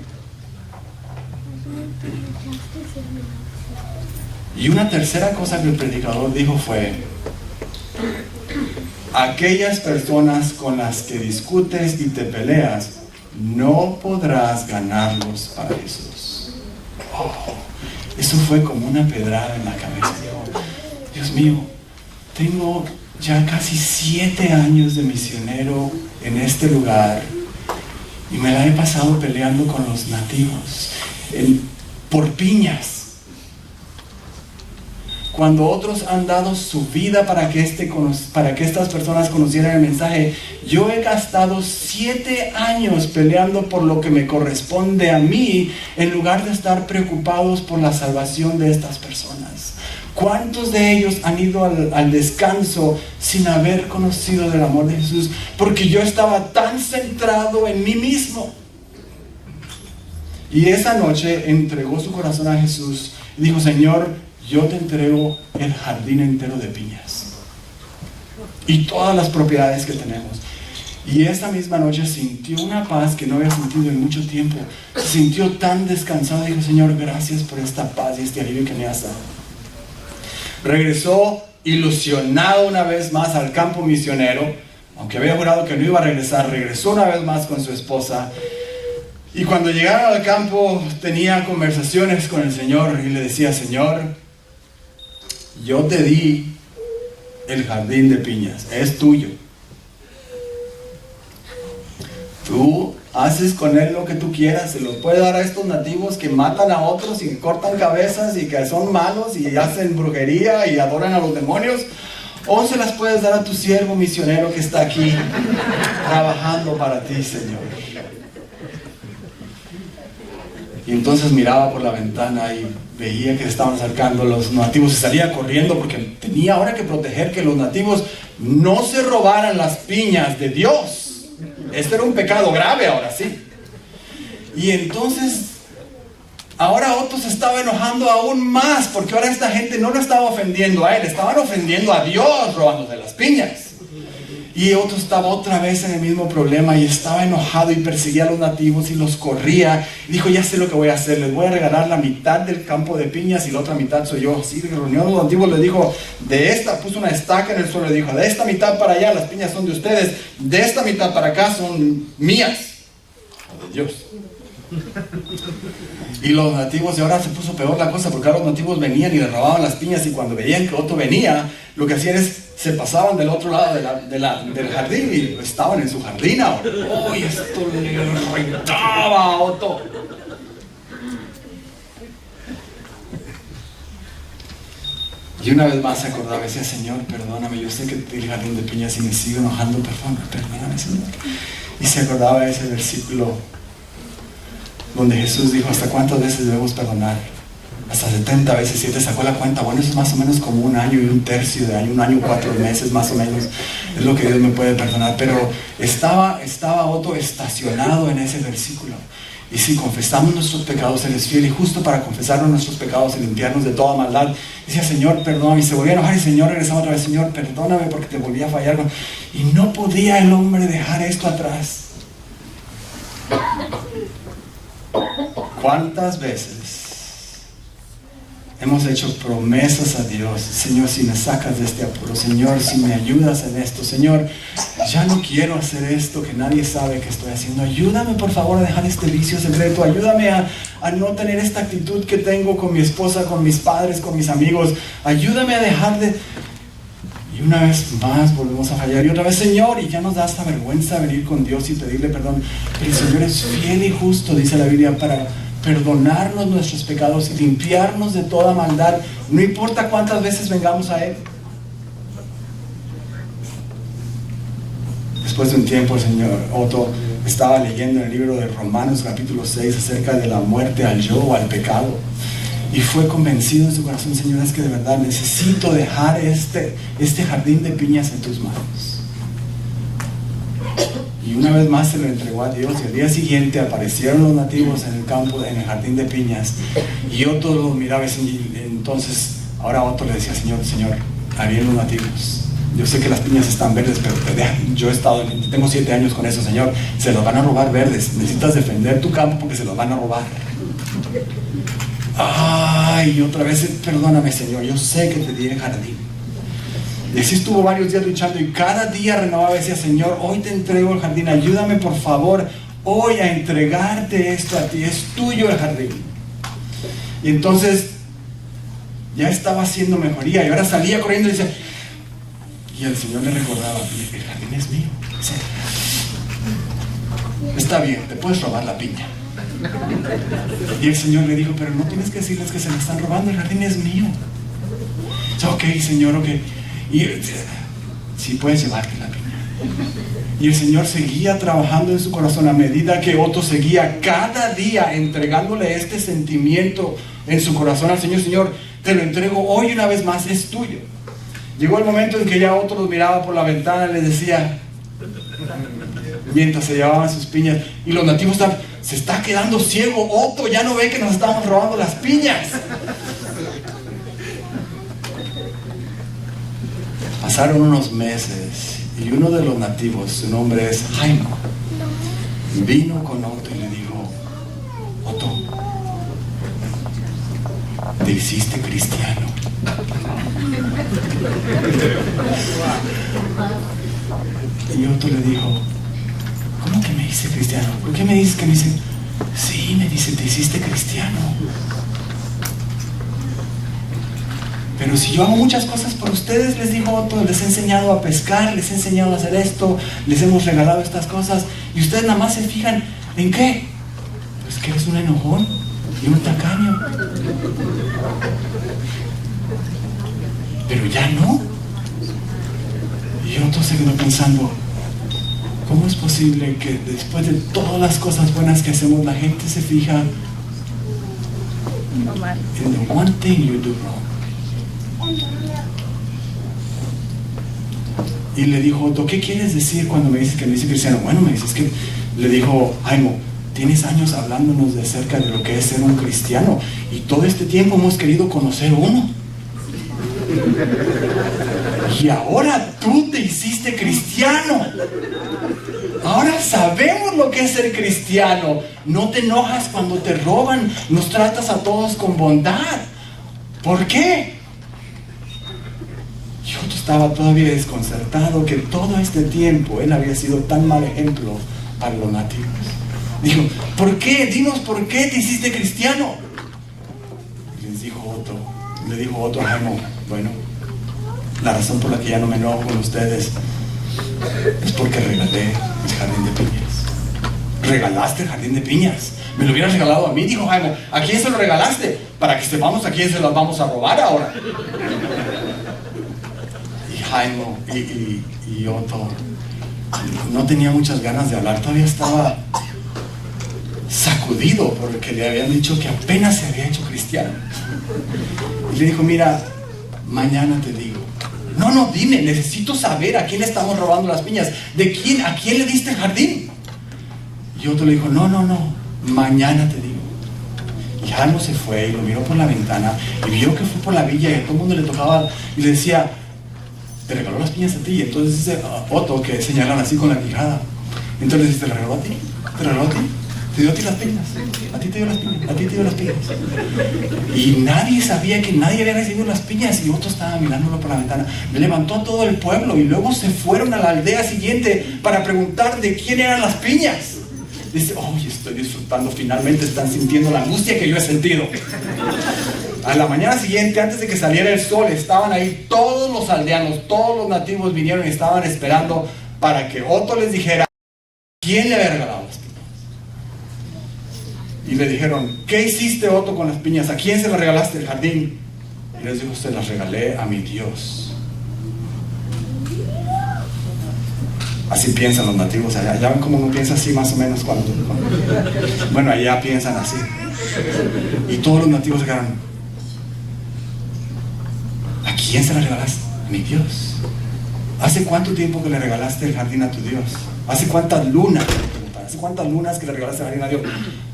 Y una tercera cosa que el predicador dijo fue: aquellas personas con las que discutes y te peleas, no podrás ganarlos para Jesús. Eso fue como una pedrada en la cabeza. Dios mío, tengo ya casi 7 años de misionero en este lugar y me la he pasado peleando con los nativos por piñas, cuando otros han dado su vida para que estas personas conocieran el mensaje. Yo he gastado 7 años peleando por lo que me corresponde a mí, en lugar de estar preocupados por la salvación de estas personas. ¿Cuántos de ellos han ido al descanso sin haber conocido del amor de Jesús? Porque yo estaba tan centrado en mí mismo. Y esa noche entregó su corazón a Jesús y dijo: Señor, yo te entrego el jardín entero de piñas y todas las propiedades que tenemos. Y esa misma noche sintió una paz que no había sentido en mucho tiempo. Se sintió tan descansado y dijo: Señor, gracias por esta paz y este alivio que me has dado. Regresó ilusionado una vez más al campo misionero, aunque había jurado que no iba a regresar. Regresó una vez más con su esposa, y cuando llegaron al campo tenía conversaciones con el Señor y le decía: Señor, yo te di el jardín de piñas, es tuyo. Tú haces con él lo que tú quieras. Se los puedes dar a estos nativos que matan a otros y que cortan cabezas y que son malos y hacen brujería y adoran a los demonios, o se las puedes dar a tu siervo misionero que está aquí trabajando para ti, Señor. Y entonces miraba por la ventana y veía que se estaban acercando los nativos y salía corriendo, porque tenía ahora que proteger que los nativos no se robaran las piñas de Dios. Este era un pecado grave, ahora sí. Y entonces ahora Otto se estaba enojando aún más, porque ahora esta gente no lo estaba ofendiendo a él, estaban ofendiendo a Dios robándose las piñas. Y Otto estaba otra vez en el mismo problema y estaba enojado y perseguía a los nativos y los corría. Y dijo: ya sé lo que voy a hacer, les voy a regalar la mitad del campo de piñas y la otra mitad soy yo. Así que reunió a los nativos, le dijo: puso una estaca en el suelo, le dijo: de esta mitad para allá las piñas son de ustedes, de esta mitad para acá son mías, o de Dios. Y los nativos, y ahora se puso peor la cosa, porque ahora los nativos venían y le robaban las piñas, y cuando veían que Otto venía, lo que hacían es se pasaban del otro lado del jardín y estaban en su jardín ahora. ¡Uy! Esto le irritaba a Otto. Y una vez más se acordaba y decía: Señor, perdóname, yo sé que el jardín de piñas y me sigo enojando, perdóname, Señor. Y se acordaba de ese versículo donde Jesús dijo: ¿hasta cuántas veces debemos perdonar? Hasta 70 veces 7. Sacó la cuenta. Bueno, eso es más o menos como 1 año y 1/3 de año, 1 año y 4 meses más o menos, es lo que Dios me puede perdonar. Pero estaba Otto estacionado en ese versículo. Y si confesamos nuestros pecados, Él es fiel y justo para confesarnos nuestros pecados y limpiarnos de toda maldad. Decía: Señor, perdóname. Y se volvía a enojar, y Señor regresaba otra vez: Señor, perdóname porque te volví a fallar. Y no podía el hombre dejar esto atrás. ¿Cuántas veces hemos hecho promesas a Dios? Señor, si me sacas de este apuro, Señor, si me ayudas en esto, Señor, ya no quiero hacer esto que nadie sabe que estoy haciendo. Ayúdame por favor a dejar este vicio secreto. Ayúdame a no tener esta actitud que tengo con mi esposa, con mis padres, con mis amigos. Ayúdame a dejar de... Y una vez más volvemos a fallar, y otra vez: Señor, y ya nos da hasta vergüenza venir con Dios y pedirle perdón. Pero el Señor es fiel y justo, dice la Biblia, para perdonarnos nuestros pecados y limpiarnos de toda maldad, no importa cuántas veces vengamos a Él. Después de un tiempo, el señor Otto estaba leyendo en el libro de Romanos capítulo 6 acerca de la muerte al yo o al pecado, y fue convencido en su corazón: Señor, es que de verdad necesito dejar este jardín de piñas en tus manos. Y una vez más se lo entregó a Dios, y al día siguiente aparecieron los nativos en el campo, en el jardín de piñas, y Otto los miraba, y entonces ahora Otto le decía: Señor, ahí vienen los nativos. Yo sé que las piñas están verdes, pero yo tengo 7 años con eso, Señor. Se los van a robar verdes. Necesitas defender tu campo porque se los van a robar. Ay, otra vez, perdóname, Señor. Yo sé que te di el jardín. Y así estuvo varios días luchando, y cada día renovaba y decía: Señor, hoy te entrego el jardín. Ayúdame, por favor, hoy a entregarte esto a ti. Es tuyo el jardín. Y entonces ya estaba haciendo mejoría, y ahora salía corriendo y decía, y el Señor le recordaba: el jardín es mío. Sí. Está bien, te puedes robar la piña. Y el Señor le dijo: pero no tienes que decirles que se la están robando, el jardín es mío. Ok, Señor, ok. Y sí, puedes llevarte la piña. Y el Señor seguía trabajando en su corazón a medida que Otto seguía cada día entregándole este sentimiento en su corazón al Señor: Señor, te lo entrego hoy una vez más, es tuyo. Llegó el momento en que ya Otto los miraba por la ventana y les decía, mientras se llevaban sus piñas, y los nativos estaban: se está quedando ciego Otto, ya no ve que nos estamos robando las piñas. Pasaron unos meses, y uno de los nativos, su nombre es Jaime, vino con Otto y le dijo: Otto, te hiciste cristiano. Y Otto le dijo: ¿cómo que me hice cristiano? ¿Por qué me dices que me hice? Sí, me dice, te hiciste cristiano. Pero si yo hago muchas cosas por ustedes, les dijo Otto, les he enseñado a pescar, les he enseñado a hacer esto, les hemos regalado estas cosas, y ustedes nada más se fijan ¿en qué? Pues que eres un enojón y un tacaño. Pero ya no. Y Otto se quedó pensando: ¿cómo es posible que después de todas las cosas buenas que hacemos, la gente se fija en the one thing you do wrong? Y le dijo Otto: ¿qué quieres decir cuando me dices que me hice cristiano? Bueno, me dices que... Le dijo Jaime: tienes años hablándonos de acerca de lo que es ser un cristiano, y todo este tiempo hemos querido conocer uno. Y ahora tú te hiciste cristiano. Ahora sabemos lo que es ser cristiano. No te enojas cuando te roban, nos tratas a todos con bondad. ¿Por qué? Y Otto estaba todavía desconcertado que todo este tiempo él había sido tan mal ejemplo para los nativos. Dijo: ¿por qué? Dinos, ¿por qué te hiciste cristiano? Y le dijo Otto a Jaime: bueno, la razón por la que ya no me enojo con ustedes es porque regalé el jardín de piñas. ¿Regalaste el jardín de piñas? Me lo hubieras regalado a mí, dijo Jaime. ¿A quién se lo regalaste? Para que sepamos a quién se las vamos a robar ahora. Y Jaime y Otto no tenía muchas ganas de hablar. Todavía estaba sacudido porque le habían dicho que apenas se había hecho cristiano. Y le dijo: mira, mañana te digo. No, dime, necesito saber a quién le estamos robando las piñas. ¿A quién le diste el jardín? Y Otto le dijo: no, mañana te digo. Y Jaime se fue y lo miró por la ventana y vio que fue por la villa y a todo el mundo le tocaba y le decía: te regaló las piñas a ti. Y entonces dice Otto, que señalan así con la quijada. Entonces dice: te regaló a ti, te regaló a ti. Te dio a ti las piñas, a ti te dio las piñas, a ti te dio las piñas. Y nadie sabía que nadie había recibido las piñas, y Otto estaba mirándolo por la ventana. Me levantó a todo el pueblo y luego se fueron a la aldea siguiente para preguntar de quién eran las piñas. Dice: estoy disfrutando, finalmente están sintiendo la angustia que yo he sentido. A la mañana siguiente, antes de que saliera el sol, estaban ahí todos los aldeanos, todos los nativos vinieron y estaban esperando para que Otto les dijera quién le había regalado las piñas. Y le dijeron: ¿qué hiciste, Otto, con las piñas? ¿A quién se las regalaste el jardín? Y les dijo: se las regalé a mi Dios. Así piensan los nativos allá. Ya ven cómo uno piensa así más o menos bueno, allá piensan así. Y todos los nativos se quedaron: ¿a quién se la regalaste? A mi Dios. ¿Hace cuánto tiempo que le regalaste el jardín a tu Dios? ¿Hace cuántas lunas? ¿Hace cuántas lunas que le regalaste el jardín a Dios?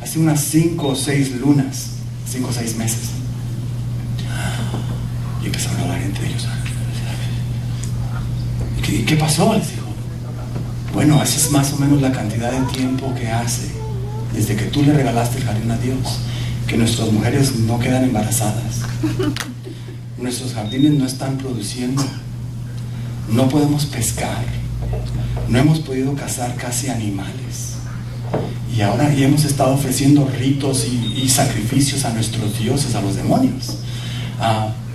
Hace unas 5 o 6 lunas, 5 o 6 meses. Y empezaron a hablar entre ellos. ¿Y qué pasó? Les dijo. Bueno, esa es más o menos la cantidad de tiempo que hace desde que tú le regalaste el jardín a Dios, que nuestras mujeres no quedan embarazadas, nuestros jardines no están produciendo, no podemos pescar, no hemos podido cazar casi animales, y ahora ya hemos estado ofreciendo ritos y sacrificios a nuestros dioses, a los demonios,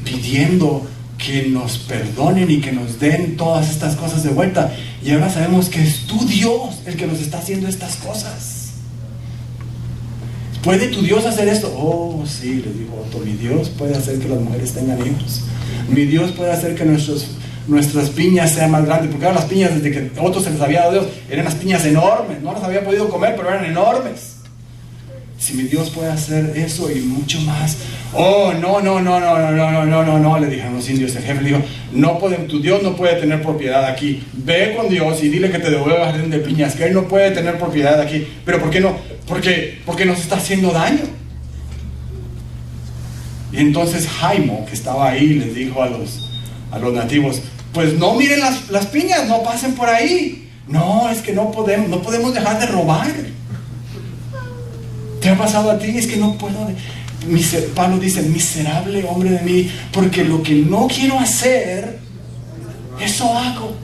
pidiendo que nos perdonen y que nos den todas estas cosas de vuelta, y ahora sabemos que es tu Dios el que nos está haciendo estas cosas. ¿Puede tu Dios hacer esto? Oh, sí, les digo Otto, mi Dios puede hacer que las mujeres tengan hijos. Mi Dios puede hacer que nuestras piñas sean más grandes, porque ahora las piñas, desde que Otto se les había dado Dios, eran las piñas enormes, no las había podido comer, pero eran enormes. Si mi Dios puede hacer eso y mucho más. Oh, no, le dijeron los indios. El jefe le dijo: tu Dios no puede tener propiedad aquí. Ve con Dios y dile que te devuelva el jardín de piñas, que él no puede tener propiedad aquí. ¿Pero por qué no? Porque nos está haciendo daño. Y entonces Jaimo, que estaba ahí, les dijo a los nativos: pues no miren las piñas, no pasen por ahí. No, es que no podemos dejar de robar. ¿Te ha pasado a ti? Es que no puedo. Pablo dice: miserable hombre de mí, porque lo que no quiero hacer, eso hago.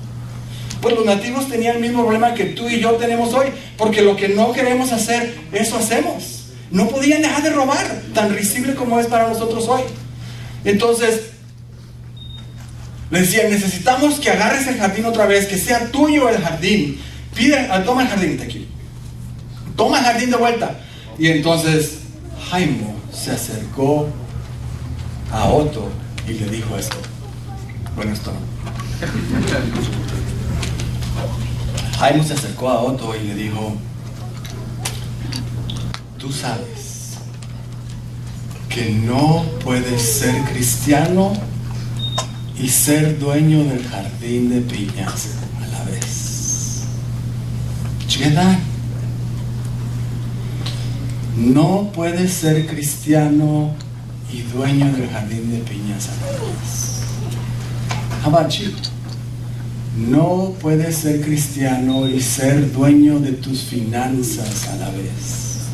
Pues los nativos tenían el mismo problema que tú y yo tenemos hoy, porque lo que no queremos hacer, eso hacemos. No podían dejar de robar, tan risible como es para nosotros hoy. Entonces le decían: necesitamos que agarres el jardín otra vez, que sea tuyo el jardín. Toma el jardín de aquí, toma el jardín de vuelta. Y entonces Jaimo se acercó a Otto y le dijo esto. Bueno, esto no. Jaimo se acercó a Otto y le dijo: tú sabes que no puedes ser cristiano y ser dueño del jardín de piñas a la vez. ¿Verdad? No puedes ser cristiano y dueño del jardín de piñas a la vez. How about you? No puedes ser cristiano y ser dueño de tus finanzas a la vez.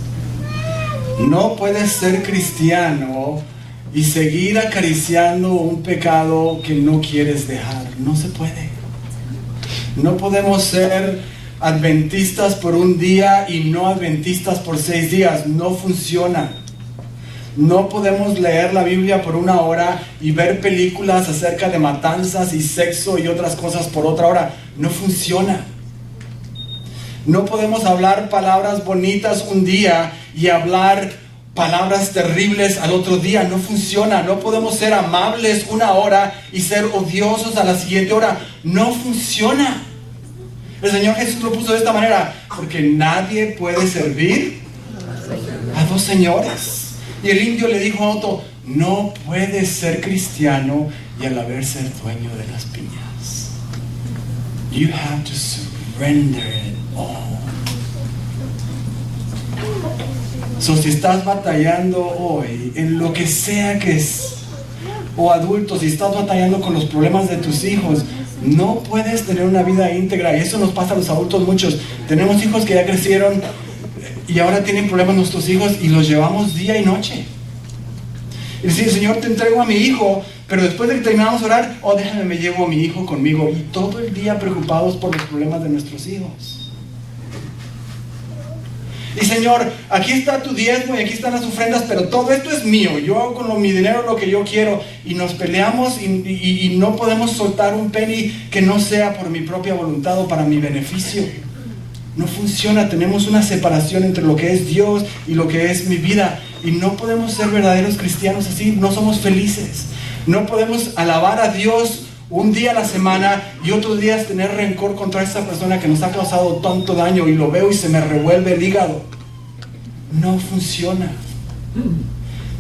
No puedes ser cristiano y seguir acariciando un pecado que no quieres dejar. No se puede. No podemos ser adventistas por un día y no adventistas por 6 días. No funciona. No podemos leer la Biblia por 1 hora y ver películas acerca de matanzas y sexo y otras cosas por otra hora. No funciona. No podemos hablar palabras bonitas un día y hablar palabras terribles al otro día. No funciona. No podemos ser amables 1 hora y ser odiosos a la siguiente hora. No funciona. El Señor Jesús lo puso de esta manera: porque nadie puede servir a 2 señores. Y el indio le dijo a Otto: no puedes ser cristiano y a la vez ser dueño de las piñas. You have to surrender it all. So, si estás batallando hoy en lo que sea que es, o adultos, si estás batallando con los problemas de tus hijos, no puedes tener una vida íntegra. Y eso nos pasa a los adultos muchos. Tenemos hijos que ya crecieron y ahora tienen problemas nuestros hijos y los llevamos día y noche. Y decir: Señor, te entrego a mi hijo, pero después de que terminamos de orar, oh, déjame, me llevo a mi hijo conmigo. Y todo el día preocupados por los problemas de nuestros hijos. Y Señor, aquí está tu diezmo y aquí están las ofrendas, pero todo esto es mío. Yo hago con mi dinero lo que yo quiero. Y nos peleamos y no podemos soltar un penny que no sea por mi propia voluntad o para mi beneficio. No funciona. Tenemos una separación entre lo que es Dios y lo que es mi vida. Y no podemos ser verdaderos cristianos así. No somos felices. No podemos alabar a Dios un día a la semana y otros días tener rencor contra esa persona que nos ha causado tanto daño y lo veo y se me revuelve el hígado. No funciona.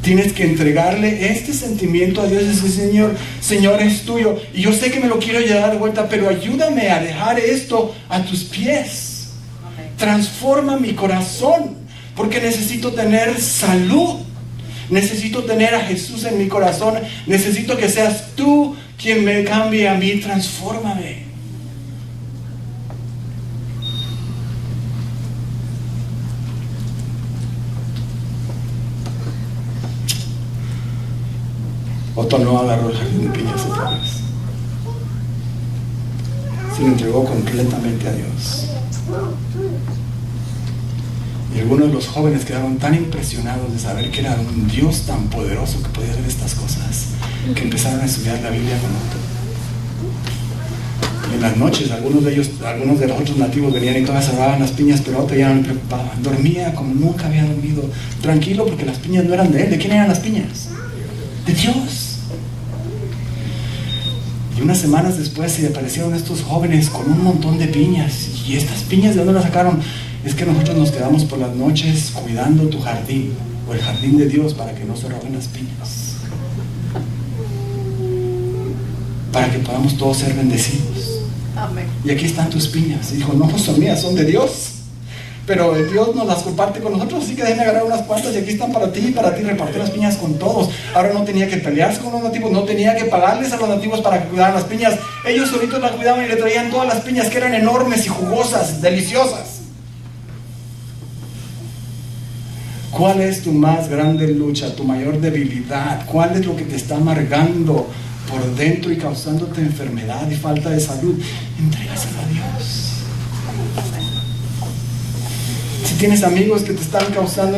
Tienes que entregarle este sentimiento a Dios y decir: Señor, Señor, es tuyo y yo sé que me lo quiero llevar de vuelta, pero ayúdame a dejar esto a tus pies. Transforma mi corazón, porque necesito tener salud. Necesito tener a Jesús en mi corazón. Necesito que seas tú quien me cambie a mí. Transfórmame. Otto no agarró el jardín de piñas otra vez. Se lo entregó completamente a Dios. Y algunos de los jóvenes quedaron tan impresionados de saber que era un Dios tan poderoso que podía hacer estas cosas, que empezaron a estudiar la Biblia con Otto. Y en las noches algunos de los otros nativos venían y todas cerraban las piñas, pero Otto ya no le preocupaba. Dormía como nunca había dormido, tranquilo, porque las piñas no eran de él. ¿De quién eran las piñas? De Dios. Y unas semanas después se aparecieron estos jóvenes con un montón de piñas. ¿Y estas piñas de dónde las sacaron? Es que nosotros nos quedamos por las noches cuidando tu jardín, o el jardín de Dios, para que no se roben las piñas, para que podamos todos ser bendecidos. Amén. Y aquí están tus piñas. Y dijo: no son mías, son de Dios, pero Dios nos las comparte con nosotros, así que déjenme agarrar unas cuantas y aquí están para ti. Repartir las piñas con todos. Ahora no tenía que pelearse con los nativos, no tenía que pagarles a los nativos para que cuidaran las piñas. Ellos solitos las cuidaban y le traían todas las piñas, que eran enormes y jugosas, deliciosas. ¿Cuál es tu más grande lucha, tu mayor debilidad? ¿Cuál es lo que te está amargando por dentro y causándote enfermedad y falta de salud? Entrégaselo a Dios. Si tienes amigos que te están causando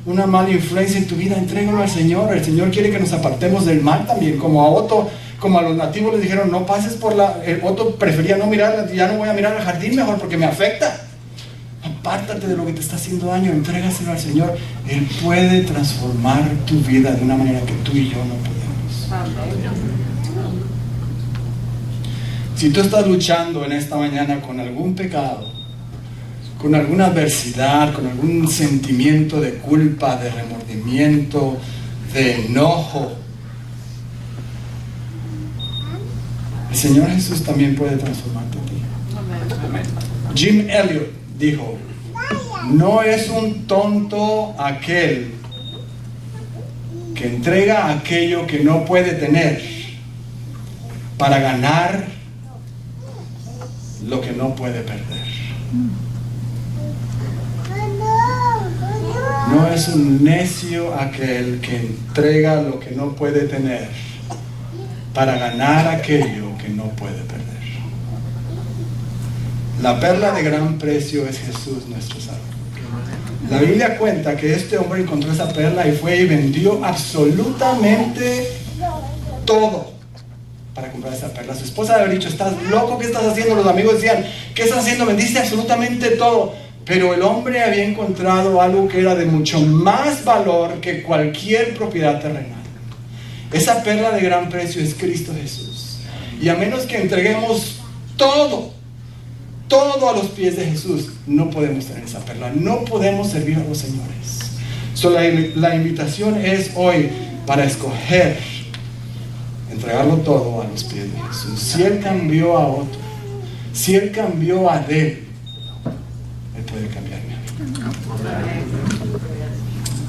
una mala influencia en tu vida, entrégalo al Señor. El Señor quiere que nos apartemos del mal también, como a Otto, como a los nativos les dijeron: no pases por Otto prefería no mirar, ya no voy a mirar al jardín mejor porque me afecta. Apártate de lo que te está haciendo daño, entrégaselo al Señor. Él puede transformar tu vida de una manera que tú y yo no podemos. Si tú estás luchando en esta mañana con algún pecado, con alguna adversidad, con algún sentimiento de culpa, de remordimiento, de enojo, el Señor Jesús también puede transformarte a ti. Amén. Jim Elliot dijo: no es un tonto aquel que entrega aquello que no puede tener para ganar lo que no puede perder. No es un necio aquel que entrega lo que no puede tener para ganar aquello que no puede perder. La perla de gran precio es Jesús, nuestro Salvador. La Biblia cuenta que este hombre encontró esa perla y fue y vendió absolutamente todo para comprar esa perla. Su esposa había dicho: estás loco, ¿qué estás haciendo? Los amigos decían: ¿qué estás haciendo? Vendiste absolutamente todo. Pero el hombre había encontrado algo que era de mucho más valor que cualquier propiedad terrenal. Esa perla de gran precio es Cristo Jesús. Y a menos que entreguemos todo a los pies de Jesús, no podemos tener esa perla, no podemos servir a los señores. La invitación es hoy para escoger entregarlo todo a los pies de Jesús. Si Él cambió a otro, si Él cambió a Él puede cambiarme a mí.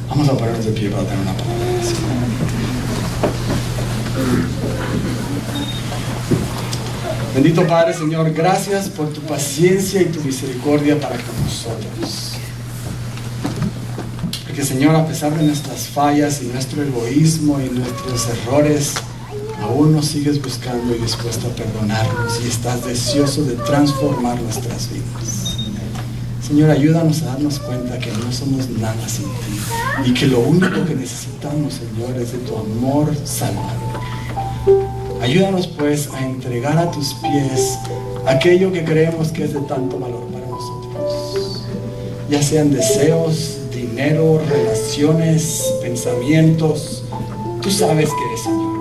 Vamos a pararnos de pie para tener una palabra de oración. Bendito Padre, Señor, gracias por tu paciencia y tu misericordia para con nosotros. Porque, Señor, a pesar de nuestras fallas y nuestro egoísmo y nuestros errores, aún nos sigues buscando y dispuesto a perdonarnos, y estás deseoso de transformar nuestras vidas. Señor, ayúdanos a darnos cuenta que no somos nada sin ti y que lo único que necesitamos, Señor, es de tu amor salvador. Ayúdanos pues a entregar a tus pies aquello que creemos que es de tanto valor para nosotros, ya sean deseos, dinero, relaciones, pensamientos. Tú sabes qué es, Señor.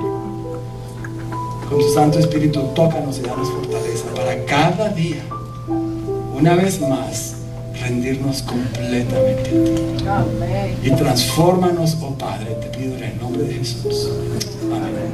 Con tu Santo Espíritu, tócanos y danos fortaleza para cada día, una vez más, rendirnos completamente a ti. Amén. Y transfórmanos, oh Padre, te pido en el nombre de Jesús. Amén.